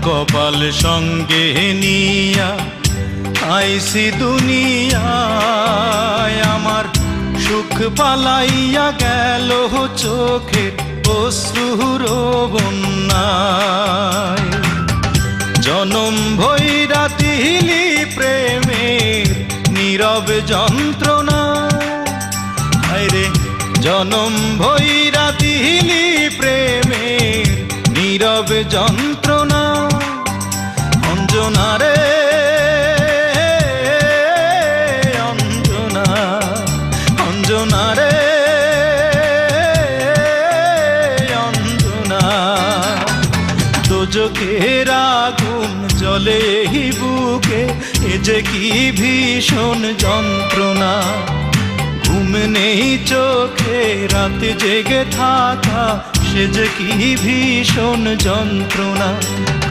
কপাল সঙ্গে নিয়া আইসি দুনিয়ায়, আমার সুখ পালাইয়া গেল চোখের অশ্রুর বন্যায়। জনম ভৈরা দিলি প্রেমের নীরব যন্ত্রণা, আরে জনম ভৈরা দিলি প্রেমের নীরব যন্ত্রণা। অঞ্জনা রে অঞ্জনা, অঞ্জনা রে অঞ্জনা। দোজখের আগুন জ্বলে এই বুকে, এ যে কি ভীষণ যন্ত্রণা। ঘুম নেই চোখে রাতে জেগে থাকা, সে যে কি ভীষণ যন্ত্রণা।